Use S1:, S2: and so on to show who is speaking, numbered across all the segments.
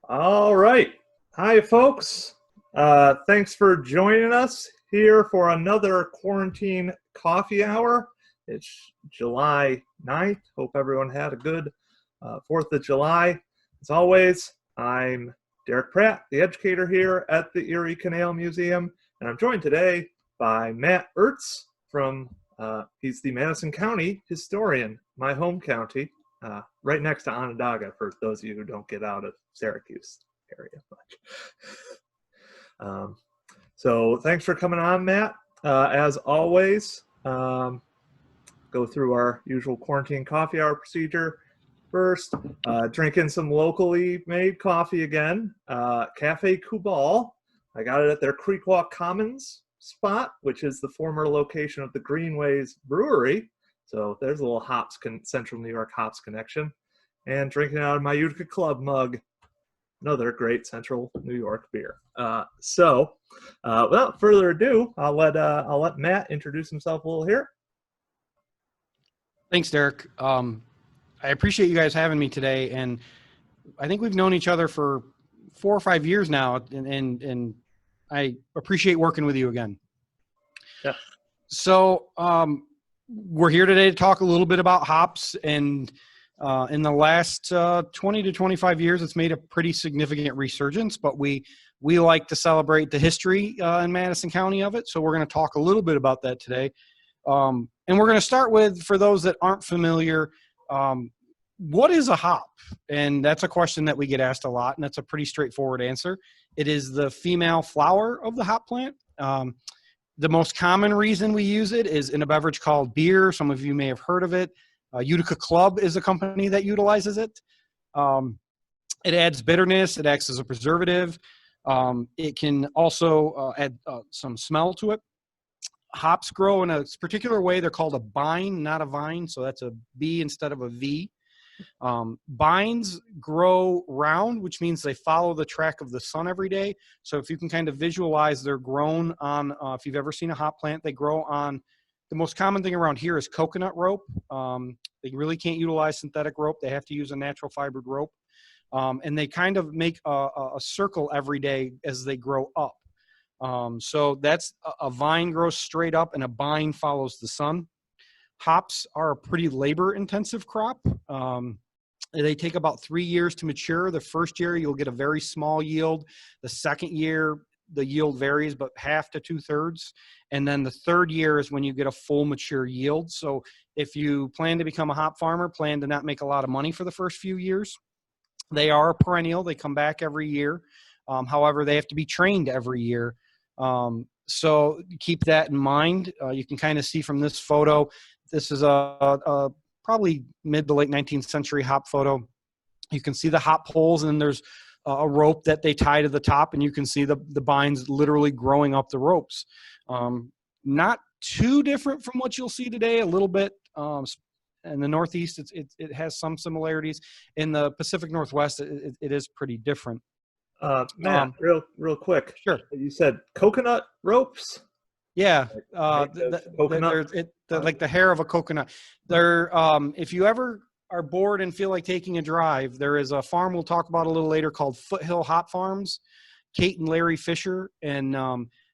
S1: All right. Hi, folks. Thanks for joining us here for another quarantine coffee hour. It's July 9th. Hope everyone had a good 4th of July. As always, I'm Derek Pratt, the educator here at the Erie Canal Museum, and I'm joined today by Matt Ertz he's the Madison County historian, my home county. Right next to Onondaga for those of you who don't get out of Syracuse area much. So thanks for coming on, Matt. As always, go through our usual quarantine coffee hour procedure. First, drinking some locally made coffee again. Cafe Kubal. I got it at their Creekwalk Commons spot, which is the former location of the Greenways Brewery. So there's a little Central New York hops connection. And drinking out of my Utica Club mug, another great Central New York beer. Without further ado, I'll let Matt introduce himself a little here.
S2: Thanks, Derek. I appreciate you guys having me today, and I think we've known each other for 4 or 5 years now, and I appreciate working with you again.
S1: Yeah.
S2: So we're here today to talk a little bit about hops, and in the last 20 to 25 years, it's made a pretty significant resurgence, but we like to celebrate the history in Madison County of it, so we're going to talk a little bit about that today. And we're going to start with, for those that aren't familiar, what is a hop? And that's a question that we get asked a lot, and that's a pretty straightforward answer. It is the female flower of the hop plant. The most common reason we use it is in a beverage called beer. Some of you may have heard of it. Utica Club is a company that utilizes it. It adds bitterness. It acts as a preservative. It can also add some smell to it. Hops grow in a particular way. They're called a bine, not a vine. So that's a B instead of a V. Bines grow round, which means they follow the track of the sun every day. So if you can kind of visualize, they're grown on, if you've ever seen a hop plant, they grow on, the most common thing around here is coconut rope. They really can't utilize synthetic rope. They have to use a natural fibered rope. And they kind of make a circle every day as they grow up. So that's a vine grows straight up and a bine follows the sun. Hops are a pretty labor-intensive crop. They take about 3 years to mature. The first year, you'll get a very small yield. The second year, the yield varies, but half to 2/3. And then the third year is when you get a full mature yield. So if you plan to become a hop farmer, plan to not make a lot of money for the first few years. They are a perennial. They come back every year. However, they have to be trained every year. So keep that in mind. You can kind of see from this photo, this is a probably mid to late 19th century hop photo. You can see the hop poles, and there's a rope that they tie to the top, and you can see the bines literally growing up the ropes. Not too different from what you'll see today, a little bit. In the Northeast, it has some similarities. In the Pacific Northwest, it is pretty different.
S1: Matt, real quick.
S2: Sure.
S1: You said coconut ropes?
S2: Yeah,
S1: coconut?
S2: like the hair of a coconut. They're if you ever are bored and feel like taking a drive, there is a farm we'll talk about a little later called Foothill Hop Farms, Kate and Larry Fisher, and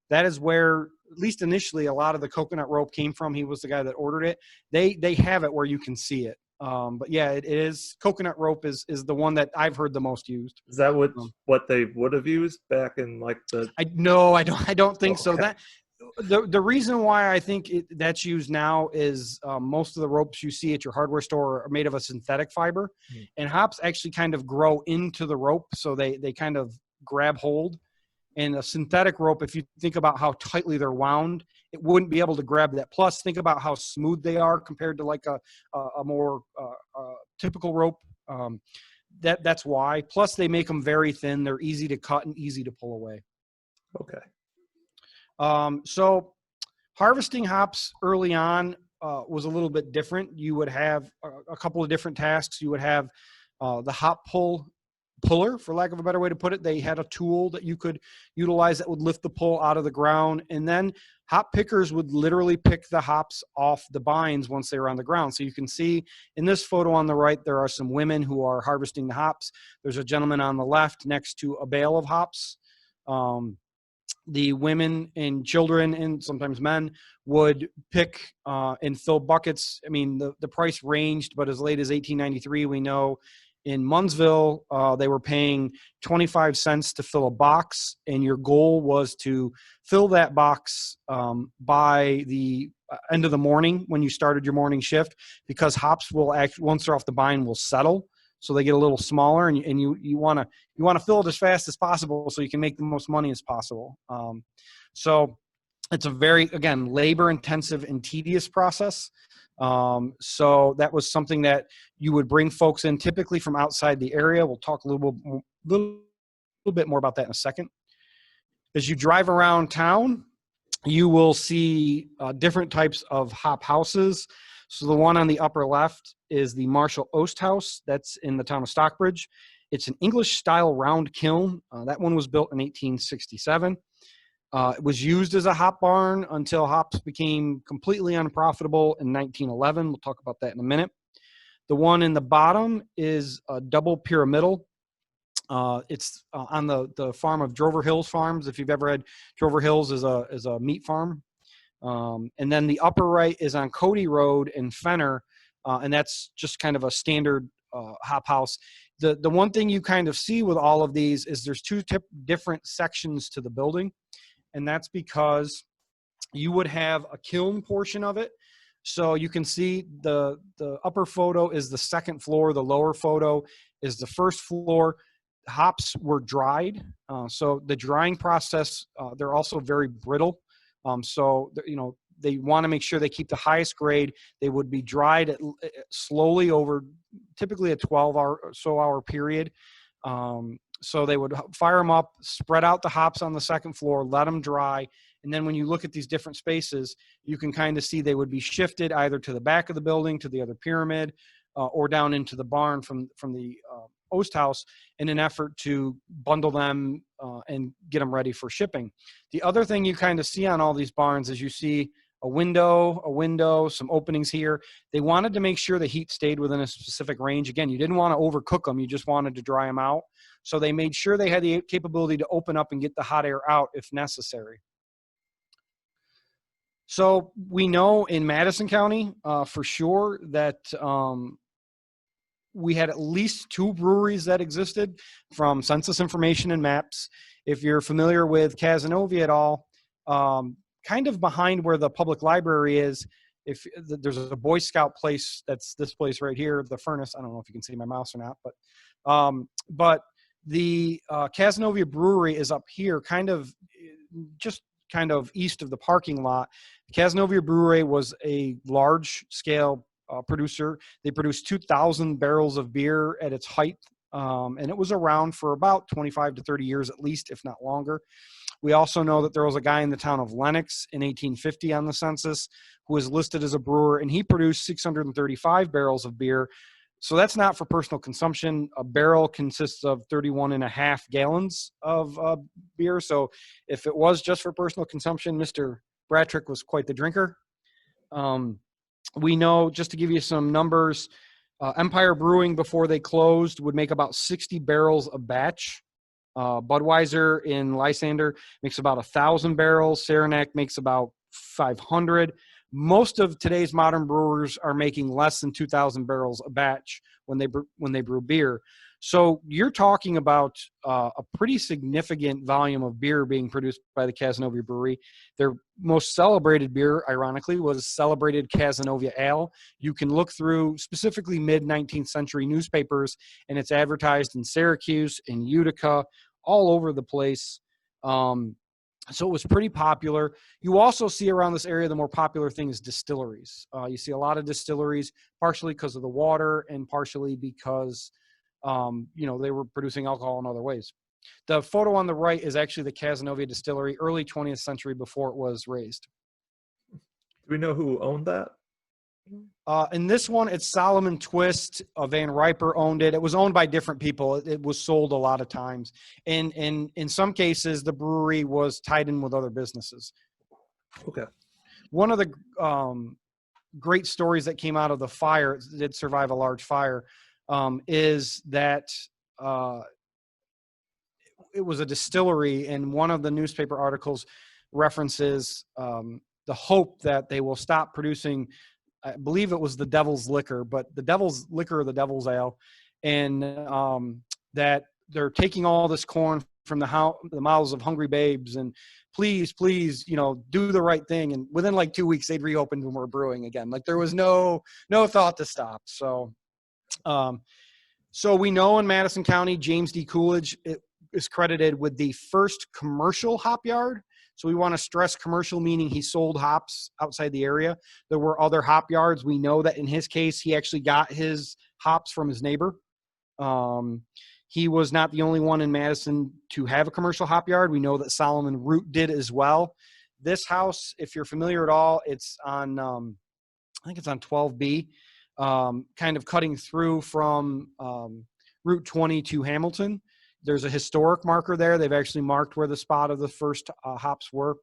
S2: that is where, at least initially, a lot of the coconut rope came from. He was the guy that ordered it. They have it where you can see it. But yeah, it is, coconut rope is the one that I've heard the most used.
S1: Is that what they would have used back in like the?
S2: I don't think so. That the reason why I think that's used now is most of the ropes you see at your hardware store are made of a synthetic fiber, and hops actually kind of grow into the rope, so they kind of grab hold. And a synthetic rope, if you think about how tightly they're wound, it wouldn't be able to grab that. Plus, think about how smooth they are compared to like a more typical rope. That's why. Plus, they make them very thin. They're easy to cut and easy to pull away.
S1: Okay.
S2: So harvesting hops early on was a little bit different. You would have a couple of different tasks. You would have the hop pull puller, for lack of a better way to put it. They had a tool that you could utilize that would lift the pull out of the ground. And then hop pickers would literally pick the hops off the bines once they were on the ground. So you can see in this photo on the right, there are some women who are harvesting the hops. There's a gentleman on the left next to a bale of hops. The women and children and sometimes men would pick and fill buckets. I mean, the price ranged, but as late as 1893, we know in Munnsville, they were paying 25 cents to fill a box, and your goal was to fill that box by the end of the morning when you started your morning shift, because hops will actually, once they're off the vine, will settle. So they get a little smaller, and you want to fill it as fast as possible so you can make the most money as possible. So it's a very, again, labor intensive and tedious process. So that was something that you would bring folks in typically from outside the area. We'll talk a little bit more about that in a second. As you drive around town, you will see different types of hop houses. So the one on the upper left is the Marshall Oast House. That's in the town of Stockbridge. It's an English-style round kiln. That one was built in 1867. It was used as a hop barn until hops became completely unprofitable in 1911. We'll talk about that in a minute. The one in the bottom is a double pyramidal. It's on the farm of Drover Hills Farms. If you've ever had Drover Hills is a meat farm. And then the upper right is on Cody Road in Fenner, and that's just kind of a standard hop house. The one thing you kind of see with all of these is there's two different sections to the building, and that's because you would have a kiln portion of it. So you can see the upper photo is the second floor, the lower photo is the first floor. Hops were dried, so the drying process, they're also very brittle. So, they want to make sure they keep the highest grade. They would be dried slowly over typically a 12-hour period. So they would fire them up, spread out the hops on the second floor, let them dry. And then when you look at these different spaces, you can kind of see they would be shifted either to the back of the building, to the other pyramid, or down into the barn from the Oast House in an effort to bundle them and get them ready for shipping. The other thing you kind of see on all these barns is you see a window, some openings here. They wanted to make sure the heat stayed within a specific range. Again, you didn't want to overcook them. You just wanted to dry them out. So they made sure they had the capability to open up and get the hot air out if necessary. So we know in Madison County for sure that we had at least 2 breweries that existed from census information and maps. If you're familiar with Casanova at all, kind of behind where the public library is, if there's a Boy Scout place, that's this place right here, the Furnace. I don't know if you can see my mouse or not, but the Casanova Brewery is up here, kind of east of the parking lot. Casanova Brewery was a large scale producer. They produced 2,000 barrels of beer at its height, and it was around for about 25 to 30 years at least, if not longer. We also know that there was a guy in the town of Lenox in 1850 on the census who was listed as a brewer, and he produced 635 barrels of beer. So that's not for personal consumption. A barrel consists of 31.5 gallons of beer. So if it was just for personal consumption, Mr. Brattrick was quite the drinker. We know, just to give you some numbers, Empire Brewing, before they closed, would make about 60 barrels a batch. Budweiser in Lysander makes about 1,000 barrels. Saranac makes about 500. Most of today's modern brewers are making less than 2,000 barrels a batch when they brew beer. So you're talking about a pretty significant volume of beer being produced by the Casanova Brewery. Their most celebrated beer, ironically, was celebrated Casanova Ale. You can look through specifically mid-19th century newspapers, and it's advertised in Syracuse, in Utica, all over the place. So it was pretty popular. You also see around this area, the more popular thing is distilleries. You see a lot of distilleries, partially because of the water and partially because they were producing alcohol in other ways. The photo on the right is actually the Casanova distillery, early 20th century, before it was raised.
S1: Do we know who owned that?
S2: In this one, it's Solomon Twist. Van Riper owned it. It was owned by different people. It was sold a lot of times. And in some cases, the brewery was tied in with other businesses.
S1: Okay.
S2: One of the great stories that came out of the fire, it did survive a large fire, is that it was a distillery, and one of the newspaper articles references the hope that they will stop producing, I believe it was the devil's liquor, but the devil's liquor or the devil's ale, and that they're taking all this corn from the mouths of hungry babes, and please, do the right thing. And within like 2 weeks, they'd reopened and were brewing again. Like there was no thought to stop. So, so we know in Madison County, James D. Coolidge is credited with the first commercial hop yard. So we want to stress commercial, meaning he sold hops outside the area. There were other hop yards. We know that in his case, he actually got his hops from his neighbor. He was not the only one in Madison to have a commercial hop yard. We know that Solomon Root did as well. This house, if you're familiar at all, it's on, I think it's on 12B, kind of cutting through from Route 20 to Hamilton. There's a historic marker there. They've actually marked where the spot of the first hops were.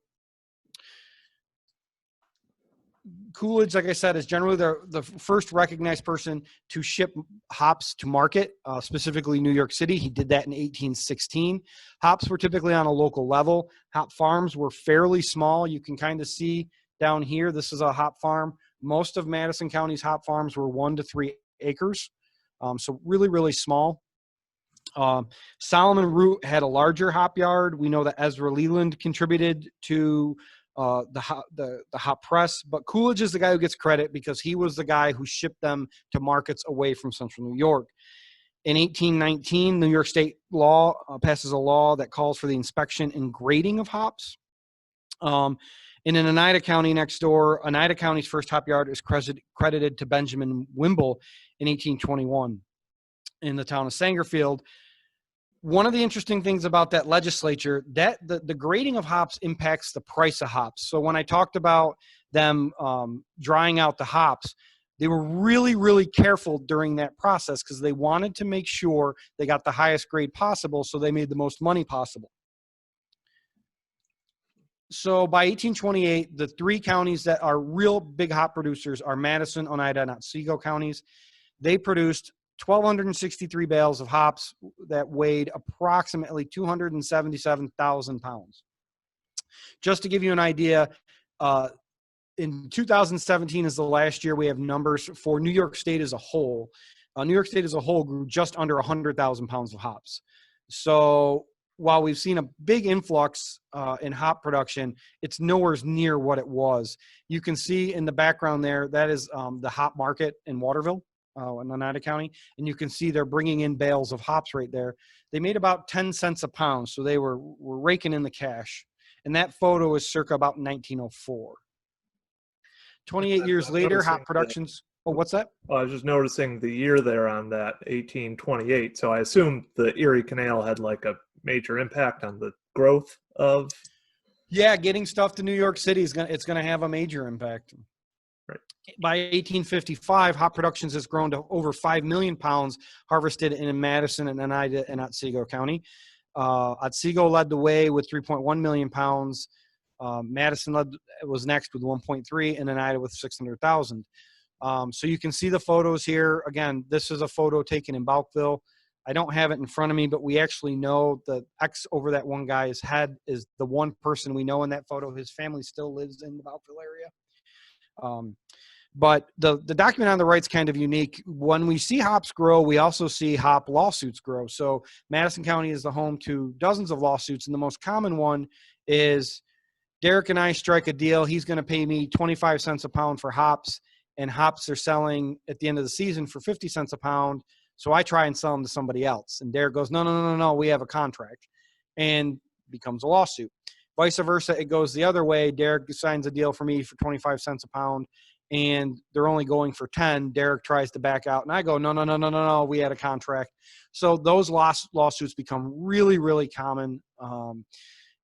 S2: Coolidge, like I said, is generally the first recognized person to ship hops to market, specifically New York City. He did that in 1816. Hops were typically on a local level. Hop farms were fairly small. You can kind of see down here, this is a hop farm. Most of Madison County's hop farms were 1 to 3 acres. So really, really small. Solomon Root had a larger hop yard. We know that Ezra Leland contributed to the hop press, but Coolidge is the guy who gets credit because he was the guy who shipped them to markets away from central New York. In 1819, New York state law passes a law that calls for the inspection and grading of hops. And in Oneida County next door, Oneida County's first hop yard is credited to Benjamin Wimble in 1821 in the town of Sangerfield. One of the interesting things about that legislature, that the grading of hops impacts the price of hops. So when I talked about them drying out the hops, they were really, really careful during that process because they wanted to make sure they got the highest grade possible, so they made the most money possible. So by 1828, the 3 counties that are real big hop producers are Madison, Oneida, and Otsego counties. They produced 1,263 bales of hops that weighed approximately 277,000 pounds. Just to give you an idea, in 2017 is the last year we have numbers for New York State as a whole. New York State as a whole grew just under 100,000 pounds of hops. So while we've seen a big influx in hop production, it's nowhere near what it was. You can see in the background there, that is the hop market in Waterville. In Oneida County, and you can see they're bringing in bales of hops right there. They made about 10 cents a pound, so they were raking in the cash. And that photo is circa about 1904. 28 years later, hop productions. Oh, what's that?
S1: I was just noticing the year there on that 1828. So I assume the Erie Canal had like a major impact on the growth of.
S2: Yeah, getting stuff to New York City it's gonna have a major impact.
S1: Right.
S2: By 1855, hop productions has grown to over 5 million pounds harvested in Madison and Oneida and Otsego County. Otsego led the way with 3.1 million pounds. Madison was next with 1.3, and Oneida with 600,000. So you can see the photos here. Again, this is a photo taken in Balkville. I don't have it in front of me, but we actually know the X over that one guy's head is the one person we know in that photo. His family still lives in the Balkville area. But the document on the right is kind of unique. When we see hops grow, we also see hop lawsuits grow. So Madison County is the home to dozens of lawsuits, and the most common one is Derek and I strike a deal. He's going to pay me 25 cents a pound for hops, and hops are selling at the end of the season for 50 cents a pound. So I try and sell them to somebody else, and Derek goes, no, we have a contract, and becomes a lawsuit. Vice versa, it goes the other way. Derek signs a deal for me for 25 cents a pound, and they're only going for 10. Derek tries to back out, and I go, no, we had a contract. So those lawsuits become really, really common,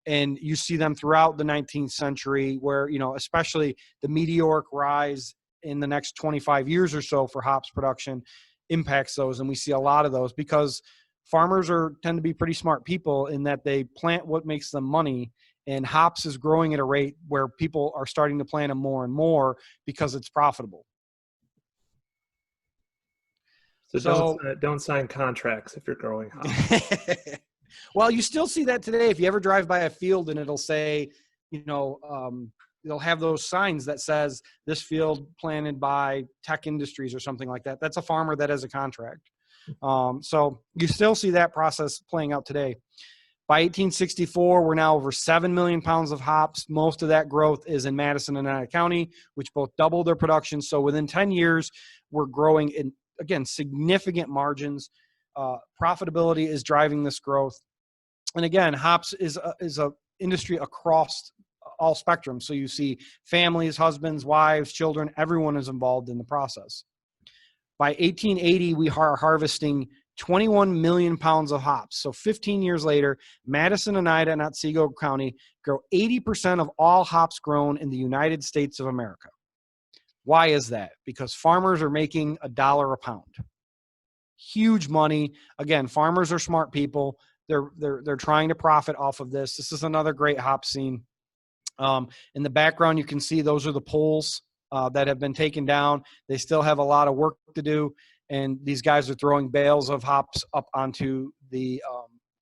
S2: and you see them throughout the 19th century where, especially the meteoric rise in the next 25 years or so for hops production impacts those. And we see a lot of those because farmers tend to be pretty smart people in that they plant what makes them money. And hops is growing at a rate where people are starting to plant them more and more because it's profitable.
S1: So don't sign contracts if you're growing hops.
S2: Well, you still see that today. If you ever drive by a field and it'll say, they'll have those signs that says this field planted by Tech Industries or something like that. That's a farmer that has a contract. So you still see that process playing out today. By 1864, we're now over 7 million pounds of hops. Most of that growth is in Madison and Oneida County, which both doubled their production. So within 10 years, we're growing in, again, significant margins. Profitability is driving this growth. And again, hops is a industry across all spectrums. So you see families, husbands, wives, children, everyone is involved in the process. By 1880, we are harvesting 21 million pounds of hops. So 15 years later, Madison, Oneida, and Otsego County grow 80% of all hops grown in the United States of America. Why is that? Because farmers are making $1 a pound. Huge money. Again, farmers are smart people. They're trying to profit off of this. This is another great hop scene. In the background, you can see those are the poles that have been taken down. They still have a lot of work to do. And these guys are throwing bales of hops up onto the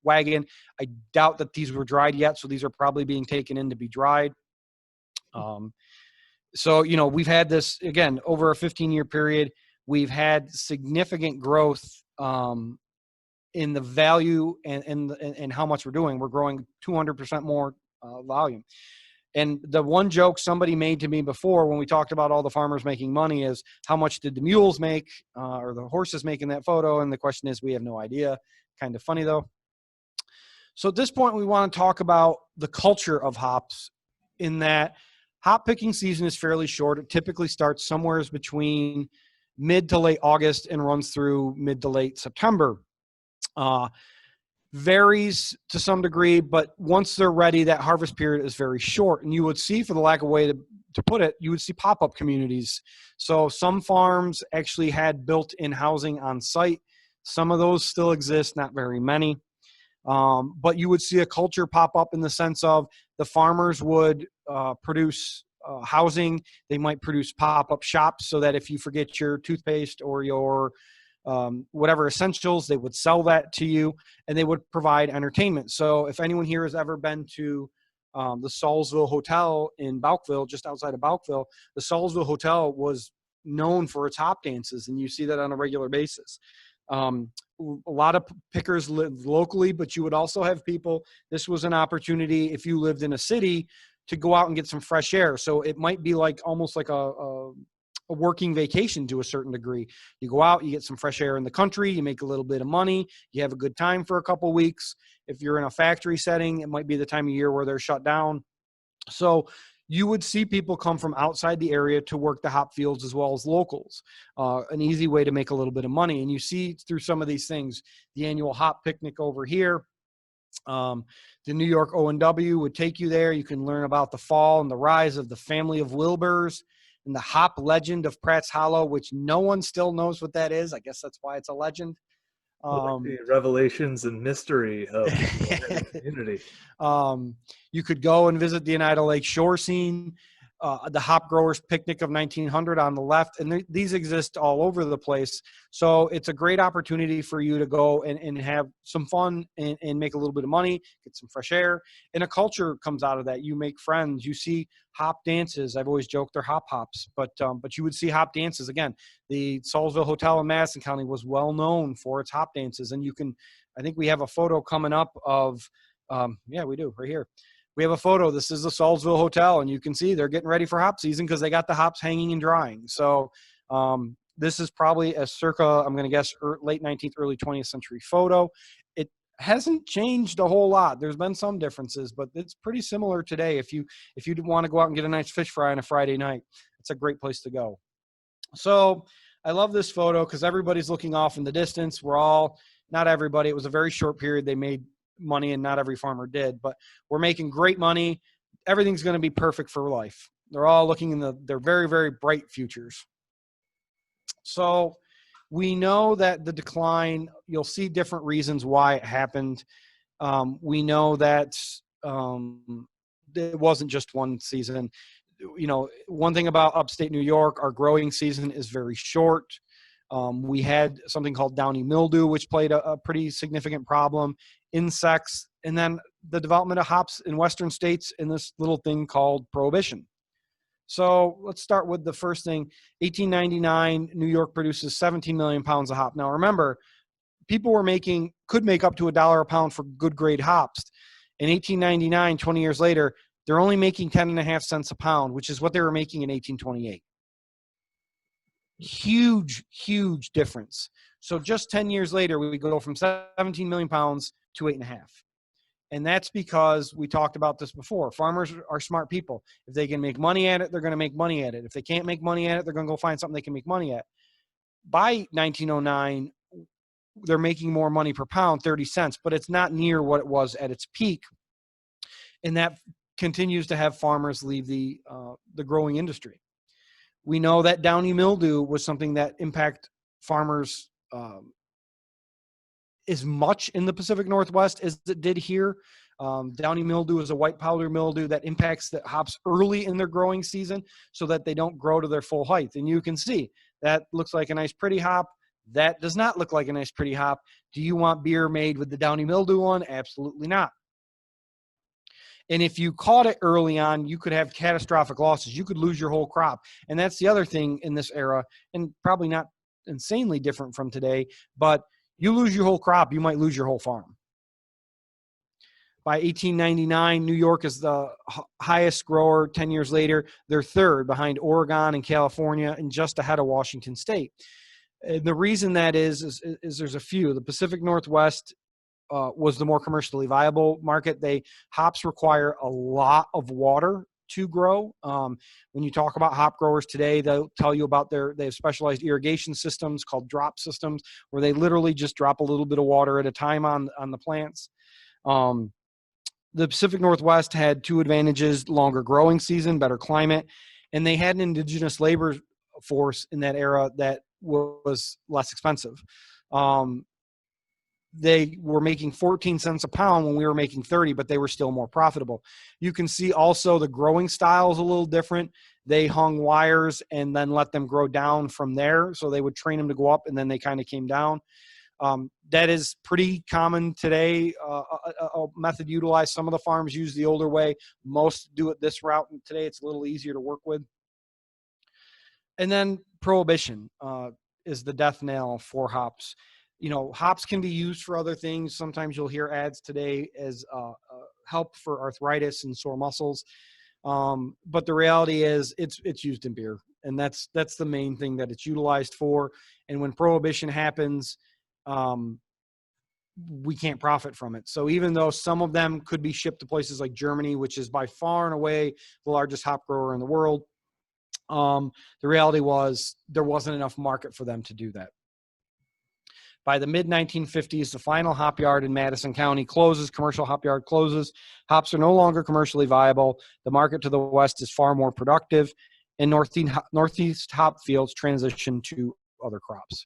S2: wagon. I doubt that these were dried yet, so these are probably being taken in to be dried. So, we've had this, again, over a 15-year period. We've had significant growth in the value and how much we're doing. We're growing 200% more volume. And the one joke somebody made to me before when we talked about all the farmers making money is how much did the mules make or the horses make in that photo? And the question is, we have no idea. Kind of funny though. So at this point, we want to talk about the culture of hops in that hop picking season is fairly short. It typically starts somewhere between mid to late August and runs through mid to late September. Varies to some degree, but once they're ready, that harvest period is very short. And you would see, for the lack of a way to put it, you would see pop-up communities. So some farms actually had built-in housing on site. Some of those still exist, not very many. But you would see a culture pop up in the sense of the farmers would produce housing. They might produce pop-up shops so that if you forget your toothpaste or your whatever essentials, they would sell that to you, and they would provide entertainment. So if anyone here has ever been to the Saulsville Hotel in Bouckville, just outside of Bouckville, the Saulsville Hotel was known for its hop dances, and you see that on a regular basis. A lot of pickers live locally, but you would also have people, this was an opportunity if you lived in a city to go out and get some fresh air. So it might be like almost like a working vacation to a certain degree. You go out, you get some fresh air in the country, you make a little bit of money, you have a good time for a couple of weeks. If you're in a factory setting, it might be the time of year where they're shut down. So you would see people come from outside the area to work the hop fields as well as locals. An easy way to make a little bit of money. And you see through some of these things, the annual hop picnic over here. The New York O&W would take you there. You can learn about the fall and the rise of the family of Wilburs and the hop legend of Pratt's Hollow, which no one still knows what that is. I guess that's why it's a legend.
S1: Like the revelations and mystery of the community.
S2: You could go and visit the Oneida Lake shore scene, the Hop Growers Picnic of 1900 on the left, and these exist all over the place. So it's a great opportunity for you to go and have some fun and make a little bit of money, get some fresh air, and a culture comes out of that. You make friends. You see hop dances. I've always joked they're hops, but you would see hop dances. Again, the Saulsville Hotel in Madison County was well known for its hop dances, and I think we have a photo coming up of, yeah, we do right here. We have a photo. This is the Saulsville Hotel, and you can see they're getting ready for hop season because they got the hops hanging and drying. So this is probably a circa, I'm going to guess, late 19th, early 20th century photo. It hasn't changed a whole lot. There's been some differences, but it's pretty similar today. If you want to go out and get a nice fish fry on a Friday night, it's a great place to go. So I love this photo because everybody's looking off in the distance. Not everybody. It was a very short period. They made money and not every farmer did, but we're making great money. Everything's going to be perfect for life. They're all looking they're very, very bright futures. So we know that the decline, you'll see different reasons why it happened. We know that it wasn't just one season. You know, one thing about upstate New York, our growing season is very short. We had something called Downey mildew, which played a pretty significant problem, insects, and then the development of hops in Western states in this little thing called Prohibition. So let's start with the first thing. 1899, New York produces 17 million pounds of hop. Now remember, people could make up to $1 a pound for good grade hops. In 1899, 20 years later, they're only making 10.5 cents a pound, which is what they were making in 1828. Huge, huge difference. So just 10 years later, we go from 17 million pounds to 8.5. And that's because we talked about this before. Farmers are smart people. If they can make money at it, they're going to make money at it. If they can't make money at it, they're going to go find something they can make money at. By 1909, they're making more money per pound, 30 cents, but it's not near what it was at its peak. And that continues to have farmers leave the growing industry. We know that Downey mildew was something that impacted farmers as much in the Pacific Northwest as it did here. Downey mildew is a white powder mildew that impacts the hops early in their growing season so that they don't grow to their full height. And you can see that looks like a nice pretty hop. That does not look like a nice pretty hop. Do you want beer made with the Downey mildew on? Absolutely not. And if you caught it early on, you could have catastrophic losses. You could lose your whole crop. And that's the other thing in this era, and probably not insanely different from today, but you lose your whole crop, you might lose your whole farm. By 1899, New York is the highest grower. 10 years later, they're third behind Oregon and California and just ahead of Washington State. And the reason that is there's a few. The Pacific Northwest was the more commercially viable market. Hops require a lot of water to grow. When you talk about hop growers today, they'll tell you about they have specialized irrigation systems called drop systems, where they literally just drop a little bit of water at a time on the plants. The Pacific Northwest had two advantages: longer growing season, better climate, and they had an indigenous labor force in that era that was less expensive. They were making 14 cents a pound when we were making 30, but they were still more profitable. You can see also the growing style is a little different. They hung wires and then let them grow down from there. So they would train them to go up and then they kind of came down. That is pretty common today. A method utilized. Some of the farms use the older way. Most do it this route. And today it's a little easier to work with. And then Prohibition is the death knell for hops. You know, hops can be used for other things. Sometimes you'll hear ads today as help for arthritis and sore muscles. But the reality is it's used in beer. And that's the main thing that it's utilized for. And when Prohibition happens, we can't profit from it. So even though some of them could be shipped to places like Germany, which is by far and away the largest hop grower in the world, the reality was there wasn't enough market for them to do that. By the mid-1950s, the final hop yard in Madison County closes, commercial hop yard closes. Hops are no longer commercially viable. The market to the west is far more productive, and northeast hop fields transition to other crops.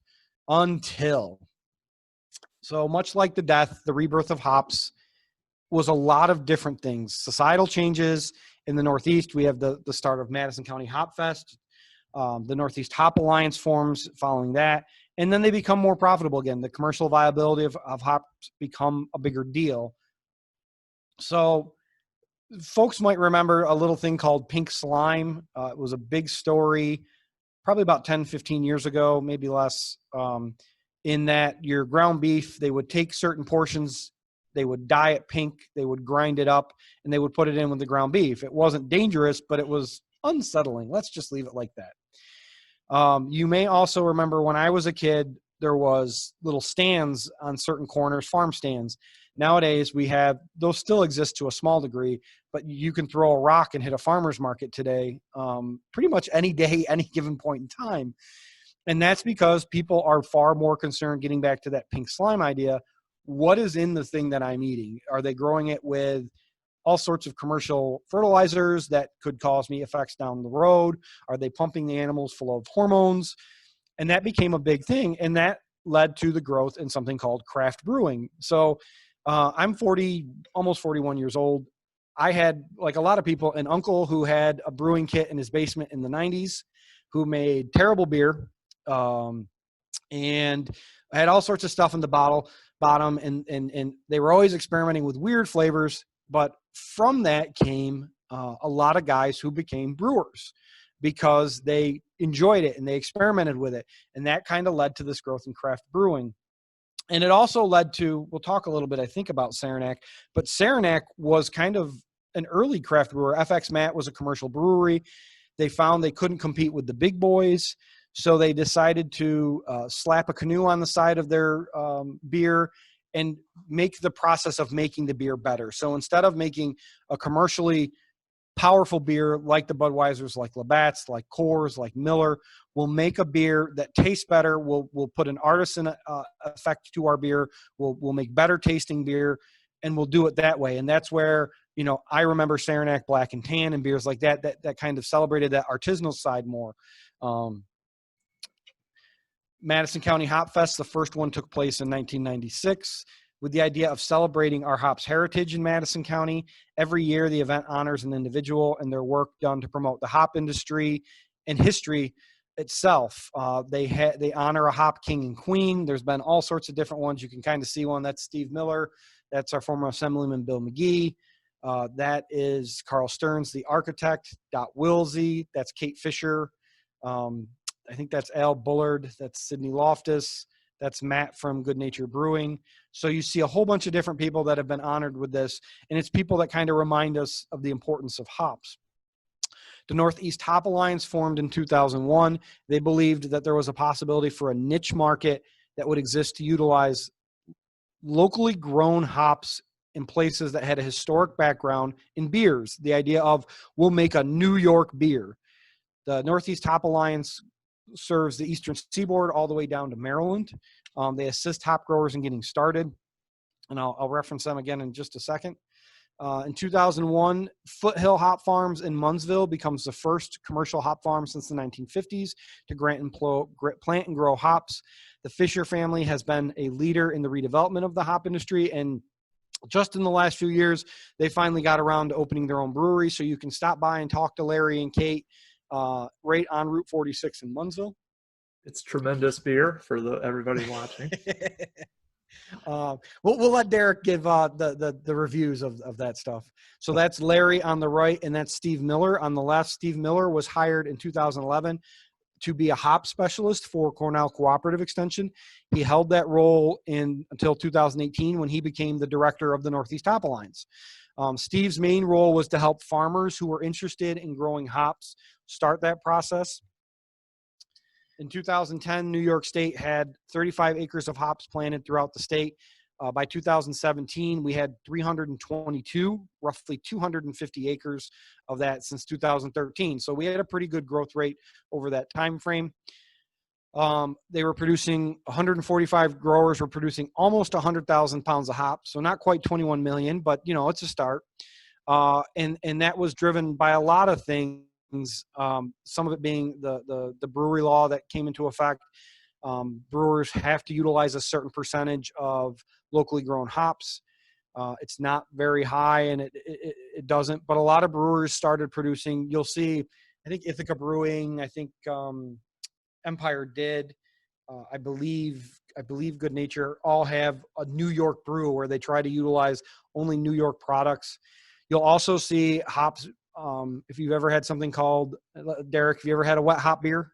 S2: So much like the death, the rebirth of hops was a lot of different things. Societal changes in the Northeast. We have the start of Madison County Hopfest. The Northeast Hop Alliance forms following that. And then they become more profitable again. The commercial viability of hops become a bigger deal. So folks might remember a little thing called pink slime. It was a big story probably about 10, 15 years ago, maybe less, in that your ground beef, they would take certain portions, they would dye it pink, they would grind it up, and they would put it in with the ground beef. It wasn't dangerous, but it was unsettling. Let's just leave it like that. You may also remember when I was a kid, there was little stands on certain corners, farm stands. Nowadays, those still exist to a small degree, but you can throw a rock and hit a farmer's market today, pretty much any day, any given point in time. And that's because people are far more concerned, getting back to that pink slime idea, what is in the thing that I'm eating? Are they growing it with all sorts of commercial fertilizers that could cause me effects down the road? Are they pumping the animals full of hormones? And that became a big thing. And that led to the growth in something called craft brewing. So I'm almost 41 years old. I had, like a lot of people, an uncle who had a brewing kit in his basement in the 90s who made terrible beer. And I had all sorts of stuff in the bottom, and they were always experimenting with weird flavors. But from that came a lot of guys who became brewers because they enjoyed it and they experimented with it. And that kind of led to this growth in craft brewing. And it also led to, we'll talk a little bit, I think, about Saranac, but Saranac was kind of an early craft brewer. FX Matt was a commercial brewery. They found they couldn't compete with the big boys. So they decided to slap a canoe on the side of their beer and make the process of making the beer better. So instead of making a commercially powerful beer like the Budweisers, like Labatt's, like Coors, like Miller, we'll make a beer that tastes better. We'll put an artisan effect to our beer. We'll make better tasting beer, and we'll do it that way. And that's where, I remember Saranac Black and Tan and beers like that kind of celebrated that artisanal side more. Madison County Hopfest, the first one, took place in 1996 with the idea of celebrating our hops heritage in Madison County. Every year, the event honors an individual and their work done to promote the hop industry and history itself. They honor a hop king and queen. There's been all sorts of different ones. You can kind of see one. That's Steve Miller. That's our former Assemblyman Bill McGee. That is Carl Stearns, the architect. Dot Wilsey. That's Kate Fisher. I think that's Al Bullard. That's Sidney Loftus. That's Matt from Good Nature Brewing. So you see a whole bunch of different people that have been honored with this, and it's people that kind of remind us of the importance of hops. The Northeast Hop Alliance formed in 2001. They believed that there was a possibility for a niche market that would exist to utilize locally grown hops in places that had a historic background in beers. The idea of, we'll make a New York beer. The Northeast Hop Alliance serves the Eastern Seaboard all the way down to Maryland. They assist hop growers in getting started, and I'll reference them again in just a second. In 2001, Foothill Hop Farms in Munnsville becomes the first commercial hop farm since the 1950s to plant and grow hops. The Fisher family has been a leader in the redevelopment of the hop industry, and just in the last few years, they finally got around to opening their own brewery, so you can stop by and talk to Larry and Kate right on Route 46 in Munnsville.
S1: It's tremendous beer for everybody watching.
S2: We'll let Derek give the reviews of that stuff. So that's Larry on the right, and that's Steve Miller on the left. Steve Miller was hired in 2011 to be a hop specialist for Cornell Cooperative Extension. He held that role until 2018 when he became the director of the Northeast Hop Alliance. Steve's main role was to help farmers who were interested in growing hops start that process. In 2010, New York State had 35 acres of hops planted throughout the state. By 2017, we had 322, roughly 250 acres of that since 2013. So we had a pretty good growth rate over that time frame. They were producing 145 growers were producing almost 100,000 pounds of hops. So not quite 21 million, but it's a start. And that was driven by a lot of things. Some of it being the brewery law that came into effect. Brewers have to utilize a certain percentage of locally grown hops. It's not very high, and it doesn't. But a lot of brewers started producing. You'll see, I think Ithaca Brewing, I think Empire did. I believe Good Nature all have a New York brew where they try to utilize only New York products. You'll also see hops. If you've ever had something called, Derek, have you ever had a wet hop beer?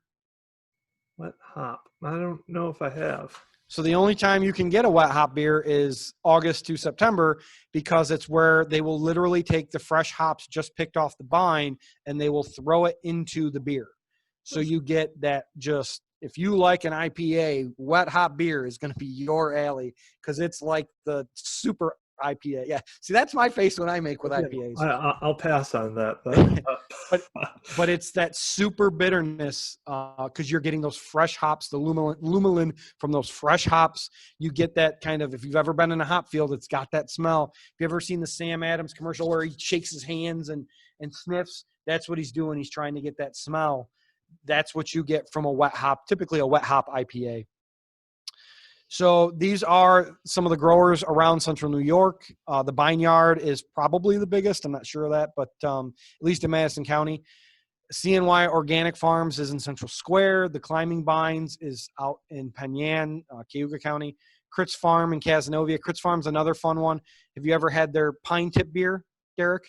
S1: Wet hop? I don't know if I have.
S2: So the only time you can get a wet hop beer is August to September, because it's where they will literally take the fresh hops just picked off the vine and they will throw it into the beer. So you get that, just, if you like an IPA, wet hop beer is going to be your alley, because it's like the super IPA. Yeah. See, that's my face when I make with IPAs.
S1: I'll pass on that.
S2: But it's that super bitterness, because you're getting those fresh hops, the lumelin from those fresh hops. You get that kind of, if you've ever been in a hop field, it's got that smell. If you've ever seen the Sam Adams commercial where he shakes his hands and sniffs, that's what he's doing. He's trying to get that smell. that's what you get from a wet hop, typically a wet hop IPA. So these are some of the growers around central New York. The Vineyard is probably the biggest. I'm not sure of that, but at least in Madison County. CNY Organic Farms is in Central Square. The Climbing Vines is out in Penyan, Cayuga County. Critz Farm in Casanova. Critz Farm's another fun one. Have you ever had their Pine Tip beer, Derek?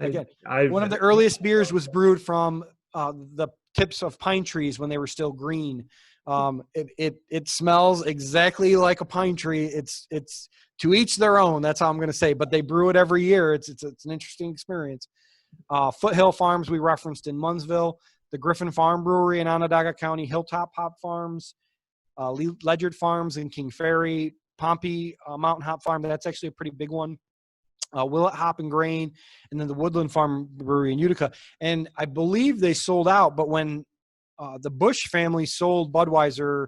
S2: Again, one of the earliest beers was brewed from the tips of pine trees when they were still green. It smells exactly like a pine tree. It's to each their own. That's how I'm going to say. But they brew it every year. It's an interesting experience. Foothill Farms we referenced in Munnsville, the Griffin Farm Brewery in Onondaga County, Hilltop Hop Farms, Ledyard Farms in King Ferry, Pompey Mountain Hop Farm. That's actually a pretty big one. Willett Hop and Grain, and then the Woodland Farm Brewery in Utica. And I believe they sold out, but when the Bush family sold Budweiser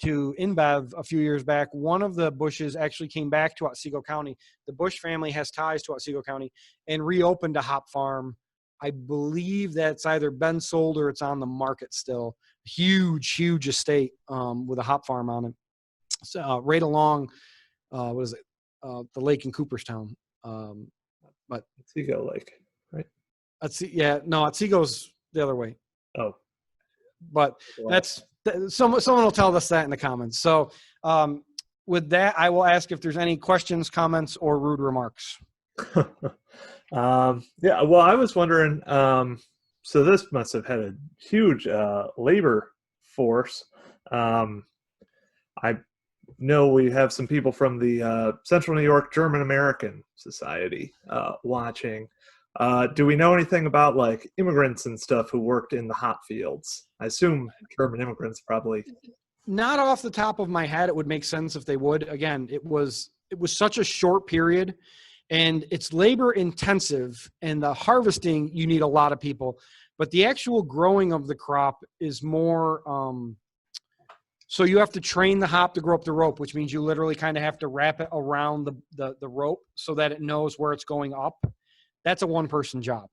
S2: to InBev a few years back, one of the Bushes actually came back to Otsego County. The Bush family has ties to Otsego County and reopened a hop farm. I believe that's either been sold or it's on the market still. Huge estate with a hop farm on it. So, right along, what is it? The lake in Cooperstown. But
S1: Otsego Lake, right?
S2: Otsego's the other way.
S1: Oh,
S2: but that's someone will tell us that in the comments. So with that, I will ask if there's any questions, comments, or rude remarks.
S1: Yeah, well, I was wondering, so this must have had a huge labor force. I know we have some people from the Central New York German American Society watching. Do we know anything about like immigrants and stuff who worked in the hop fields? I assume German immigrants probably.
S2: Not off the top of my head. It would make sense if they would. Again, it was such a short period, and it's labor intensive, and the harvesting, you need a lot of people, but the actual growing of the crop is more, so you have to train the hop to grow up the rope, which means you literally kind of have to wrap it around the rope so that it knows where it's going up. That's a one-person job.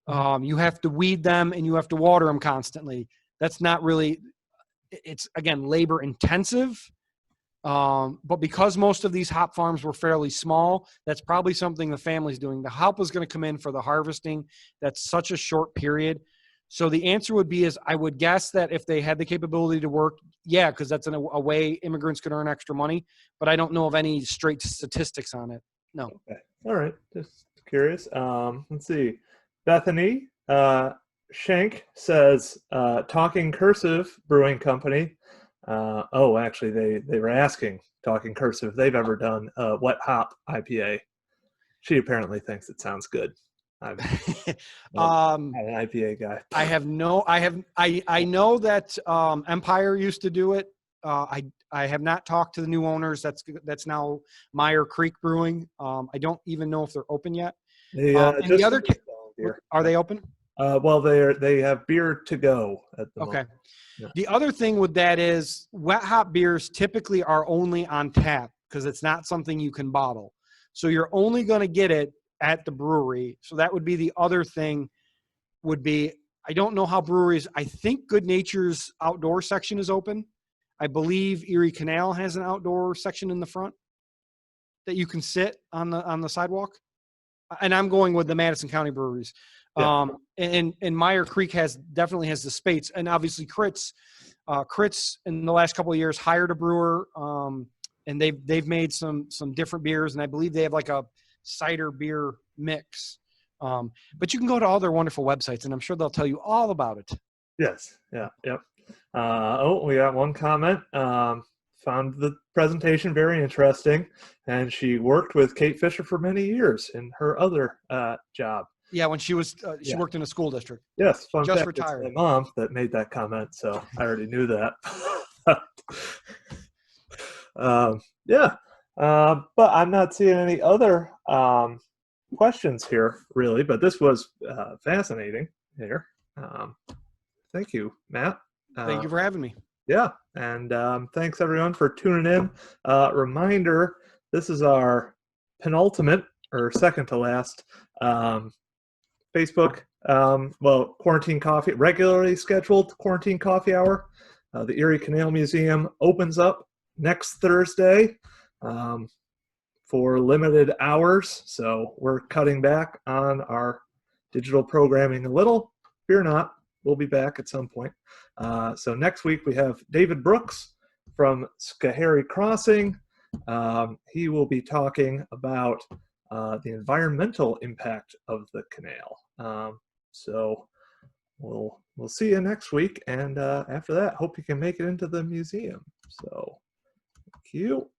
S2: You have to weed them and you have to water them constantly. That's not really, it's, again, labor intensive. But because most of these hop farms were fairly small, that's probably something the family's doing. The help is going to come in for the harvesting. That's such a short period. So the answer would be is I would guess that if they had the capability to work, yeah, because that's a way immigrants could earn extra money. But I don't know of any straight statistics on it. No.
S1: Okay. All right. Just curious. Let's see. Bethany Shank says, Talking Cursive Brewing Company. Actually, they were asking Talking Cursive if they've ever done a wet hop IPA. She apparently thinks it sounds good. I'm an IPA guy.
S2: I know that Empire used to do it. I have not talked to the new owners. That's now Meyer Creek Brewing. I don't even know if they're open yet. Are they open?
S1: Well, they have beer to go at the moment. Yeah.
S2: The other thing with that is wet hop beers typically are only on tap because it's not something you can bottle. So you're only going to get it at the brewery. So that would be the other thing would be, I don't know how breweries, I think Good Nature's outdoor section is open. I believe Erie Canal has an outdoor section in the front that you can sit on the sidewalk. And I'm going with the Madison County breweries. Yeah. And Meyer Creek definitely has the space, and obviously Critz in the last couple of years hired a brewer, and they've made some different beers, and I believe they have like a cider beer mix. But you can go to all their wonderful websites, and I'm sure they'll tell you all about it.
S1: Yes. Yeah. Yep. We got one comment. Found the presentation very interesting, and she worked with Kate Fisher for many years in her other job.
S2: Yeah, when she was she worked in a school district.
S1: Yes, fun
S2: just
S1: fact,
S2: retired.
S1: it's my mom that made that comment, so I already knew that. But I'm not seeing any other questions here, really. But this was fascinating here. Thank you, Matt.
S2: Thank you for having me.
S1: Yeah, and thanks everyone for tuning in. Reminder: this is our penultimate or second to last Facebook Well, quarantine coffee, regularly scheduled quarantine coffee hour. The Erie Canal Museum opens up next Thursday for limited hours. So we're cutting back on our digital programming a little. Fear not, we'll be back at some point. So next week we have David Brooks from Schoharie Crossing. He will be talking about the environmental impact of the canal. So we'll see you next week, and after that, hope you can make it into the museum. So thank you.